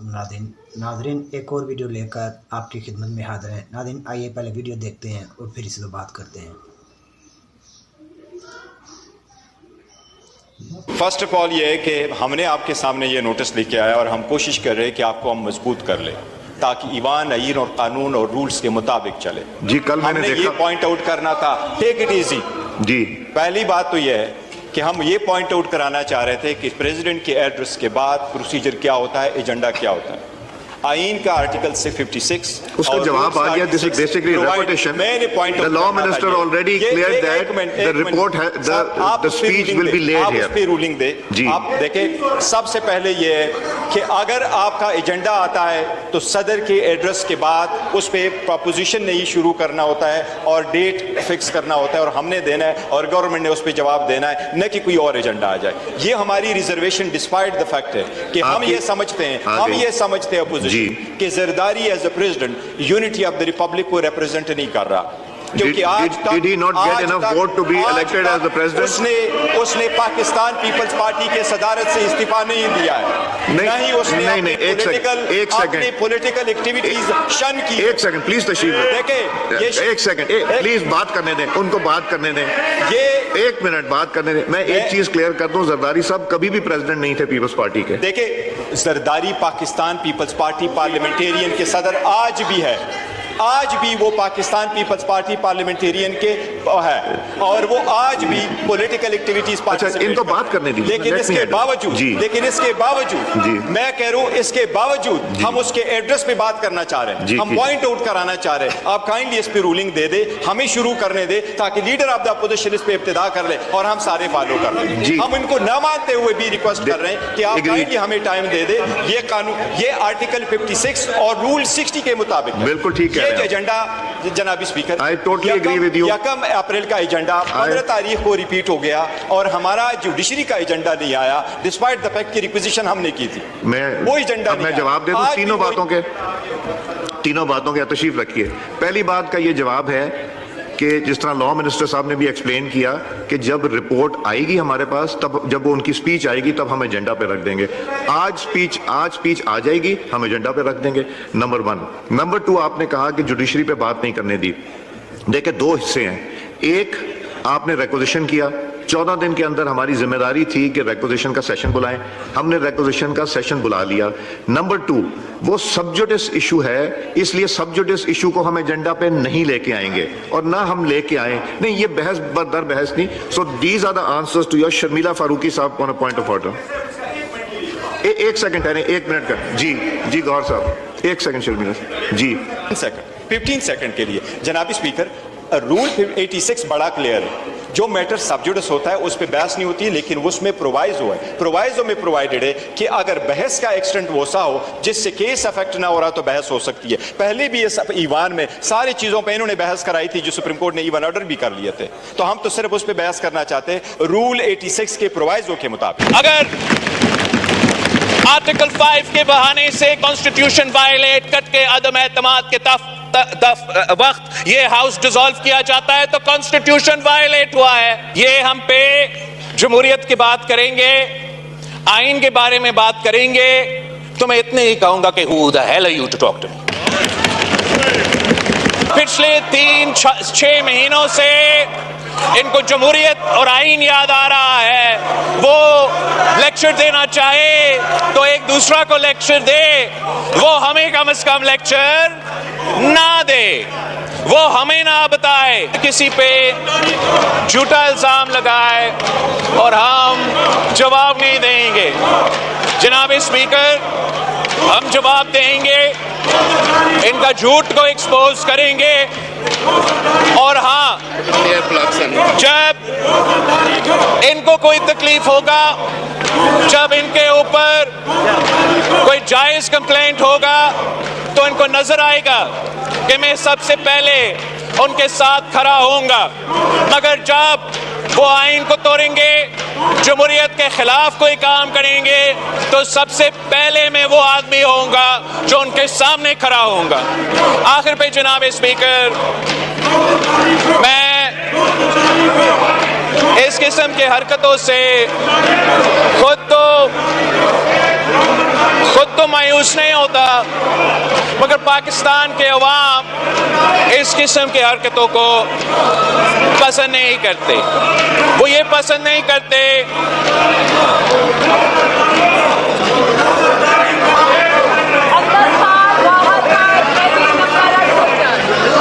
Nadreen एक और video लेकर आपकी खिदमत में हाजिर हैं। नादरीन आइए पहले वीडियो देखते हैं और फिर इस पर बात करते हैं। फर्स्ट ऑफ ऑल ये है कि हमने आपके सामने ये नोटिस लेके आया और हम कोशिश कर रहे हैं कि आपको हम मजबूत कर लें ताकि ईवान, आईन और कानून और रूल्स के मुताबिक चले। जी कल मैंने ये पॉइंट आउट करना था, टेक इट इजी। जी पहली बात तो ये है कि हम ये पॉइंट आउट कराना चाह रहे थे कि प्रेसिडेंट के एड्रेस के बाद प्रोसीजर क्या होता है, एजेंडा क्या होता है। आइन का आर्टिकल 56 उसका जवाब आ गया। This is basically repetition. The law minister already cleared that the report the speech will be laid here. आप उस पे रूलिंग दे। आप देखें, सबसे पहले ये है कि अगर आपका एजेंडा आता है तो सदर के एड्रेस के बाद उस पे प्रपोजिशन नहीं शुरू करना होता है और डेट फिक्स करना होता है और हमने देना है और गवर्नमेंट ने उस पे जवाब देना है, न कि कोई और एजेंडा आ जाए। ये हमारी रिजर्वेशन डिस्पाइट द फैक्ट है कि हम ये समझते हैं अपोजिशन कि Zardari as a president unity of the republic को रिप्रेजेंट नहीं कर रहा, क्योंकि आज तक did he not get enough vote to be elected as the president? उसने पाकिस्तान पीपल्स पार्टी के सदारत से इस्तीफा नहीं दिया है, नहीं उसने एक सेकंड पॉलिटिकल एक्टिविटीज शन की। एक सेकंड प्लीज तशरीफ देखें, एक सेकंड प्लीज बात करने दें, उनको बात करने दें, ये एक मिनट बात करने दें। मैं एक चीज क्लियर कर दूं, जरदारी साहब कभी भी प्रेसिडेंट नहीं थे पीपल्स पार्टी के। देखिए, जरदारी पाकिस्तान पीपल्स पार्टी पार्लियामेंटेरियन के सदर आज भी है, आज भी वो पाकिस्तान पीपल्स पार्टी पार्लियामेंटेरियन के है और वो आज भी पॉलिटिकल एक्टिविटीज पार्टिसिपेट। इनको बात करने दीजिए। लेकिन इसके बावजूद मैं कह रहा हूं, इसके बावजूद हम उसके एड्रेस पे बात करना चाह रहे हैं, हम पॉइंट आउट कराना चाह रहे हैं। आप काइंडली इस पे रूलिंग दे दे, हमें शुरू करने दे ताकि लीडर ऑफ द अपोजिशन इस पे इब्तिदा कर ले और हम सारे फॉलो कर लें। हम इनको न मानते हुए भी रिक्वेस्ट कर रहे हैं कि आप काइंडली हमें टाइम दे दे। ये कानून, ये आर्टिकल 56 और रूल 60 के मुताबिक बिल्कुल ठीक है। एजेंडा जनाबी speaker, I totally agree with you. 1 April का एजेंडा 15 तारीख को रिपीट हो गया और हमारा जुडिशरी का एजेंडा नहीं आया डिस्पाइट द फैक्ट की रिक्विजिशन हमने की थी। वो एजेंडा मैं जवाब दे दूं तीनों बातों के तशरीफ रखिए। पहली बात का ये जवाब है कि जिस तरह लॉ मिनिस्टर साहब ने भी एक्सप्लेन किया कि जब रिपोर्ट आएगी हमारे पास, तब जब उनकी स्पीच आएगी तब हम एजेंडा पे रख देंगे। आज स्पीच आ जाएगी, हम एजेंडा पे रख देंगे। नंबर 1। नंबर 2, आपने कहा कि जुडिशरी पे बात नहीं करने दी। देखिए, 2 हिस्से हैं। एक, आपने रिक्वेजिशन किया, 14 दिन के अंदर हमारी जिम्मेदारी थी कि रिक्वेजिशन का सेशन बुलाएं, हमने रिक्वेजिशन का सेशन बुला लिया। नंबर 2, वो सबजुडिस इशू है, इसलिए सबजुडिस इशू को हम एजेंडा पे नहीं लेके आएंगे और ना हम लेके आए। नहीं, ये बहस दर बहस नहीं। So these are the answers to your. Sharmila Farooqui साहब on a point of order. एक सेकंड है, 1 मिनट का। जी गौर साहब, 1 सेकंड शर्मिला जी। 15 सेकंड के लिए जनाबी स्पीकर, रूल 86 बड़ा क्लियर है। जो मैटर सबजुडिस होता है उस पर बहस नहीं होती, लेकिन उसमें प्रोवाइजो है। प्रोवाइजो में प्रोवाइडेड है कि अगर बहस का एक्सटेंट वैसा हो जिससे केस अफेक्ट ना हो रहा तो बहस हो सकती है। पहले भी इस ईवान में सारी चीजों पे इन्होंने बहस कराई थी जो सुप्रीम कोर्ट ने ईवान ऑर्डर भी कर लिए थे, तो हम तो सिर्फ उस पर बहस करना चाहते हैं रूल 86 के प्रोवाइजो के मुताबिक। अगर आर्टिकल 5 के बहाने से कॉन्स्टिट्यूशन वायलेट करके अदम एतमाद के वक्त ये हाउस डिसॉल्व किया जाता है तो कॉन्स्टिट्यूशन वायलेट हुआ है। ये हम पे जमहूरियत की बात करेंगे, आइन के बारे में बात करेंगे, तो मैं इतने ही कहूंगा कि who the hell are you to talk to me. पिछले 3-6 महीनों से इनको जमहूरियत और आइन याद आ रहा है। वो लेक्चर देना चाहे तो एक दूसरा को लेक्चर दे, वो हमें कम से कम लेक्चर ना दे, वो हमें ना बताए, किसी पे झूठा इल्जाम लगाए और हम जवाब नहीं देंगे। जनाब स्पीकर, हम जवाब देंगे, इनका झूठ को एक्सपोज करेंगे और हाँ, जब इनको कोई तकलीफ होगा, जब इनके ऊपर कोई जायज कंप्लेंट होगा तो इनको नजर आएगा कि मैं सबसे पहले उनके साथ खड़ा होऊंगा। मगर जब वो आइन को तोड़ेंगे, जमहूरियत के खिलाफ कोई काम करेंगे, तो सबसे पहले मैं वो आदमी होऊंगा जो उनके सामने खड़ा होऊंगा। आखिर पे जनाब स्पीकर, मैं इस किस्म की हरकतों से खुद तो खुद तो मायूस नहीं होता, मगर पाकिस्तान के अवाम इस किस्म की हरकतों को पसंद नहीं करते। वो ये पसंद नहीं करते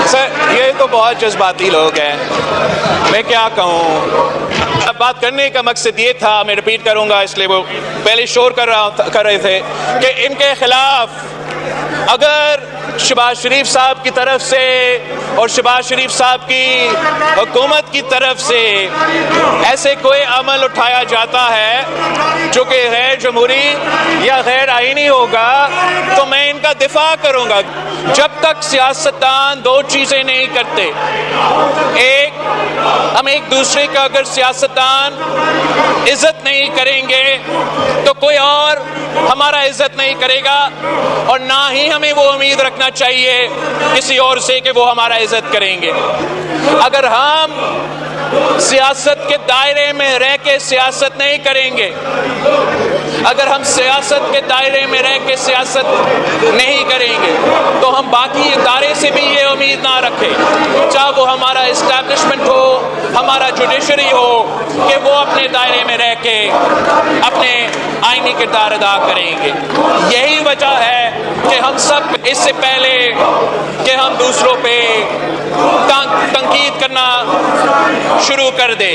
सर, ये तो बहुत जज्बाती लोग हैं, मैं क्या कहूँ। अब बात करने का मकसद ये था, मैं रिपीट करूँगा इसलिए वो पहले शोर कर रहे थे कि इनके खिलाफ अगर शहबाज शरीफ साहब की तरफ से और शहबाज शरीफ साहब की हुकूमत की तरफ से ऐसे कोई अमल उठाया जाता है जो कि गैर जमहूरी या गैर आईनी होगा तो मैं इनका दिफा करूँगा। जब तक सियासतदान दो चीज़ें नहीं करते, एक, हम एक दूसरे का अगर सियासतदान इज्जत नहीं करेंगे तो कोई और हमारा इज्जत नहीं करेगा, और ना ही हमें वो उम्मीद रखना चाहिए किसी और से कि वो हमारा इज्जत करेंगे। अगर हम सियासत के दायरे में रह के सियासत नहीं करेंगे, अगर हम सियासत के दायरे में रह के सियासत नहीं करेंगे तो हम बाकी इदारे से भी ये उम्मीद ना रखें, चाहे वो हमारा इस्टेब्लिशमेंट हो, हमारा जुडिशरी हो, कि वो अपने दायरे में रह के अपने आईनी किरदार अदा करेंगे। यही वजह है कि हम सब इससे पहले कि हम दूसरों पे तंकीद करना शुरू कर दे,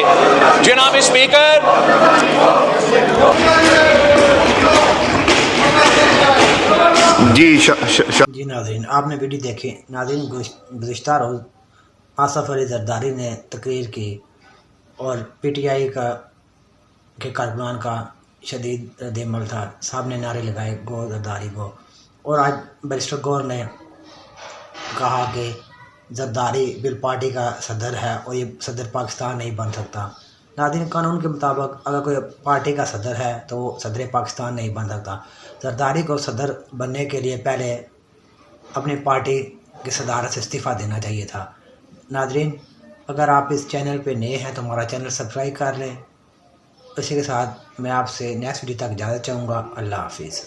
जनाब स्पीकर, जी नाज़रीन, आपने वीडियो देखी। नाज़रीन, गुज़िश्ता रोज़ आसफ अली ज़रदारी ने तकरीर की और PTI के कारकुनान का शदीद रद्द-ए-अमल था। साहब ने नारे लगाए गो ज़रदारी गो, और आज बैरिस्टर गौर ने कहा कि ज़रदारी बिल पार्टी का सदर है और ये सदर पाकिस्तान नहीं बन सकता। नाज़रीन, कानून के मुताबिक अगर कोई पार्टी का सदर है तो वो सदर पाकिस्तान नहीं बन सकता। ज़रदारी को सदर बनने के लिए पहले अपनी पार्टी की सदारत से इस्तीफ़ा देना चाहिए था। नाज़रीन, अगर आप इस चैनल पे नए हैं तो हमारा चैनल सब्सक्राइब कर लें। इसी के साथ मैं आपसे नेक्स्ट वीडियो तक इजाज़त चाहूँगा। अल्लाह हाफिज़।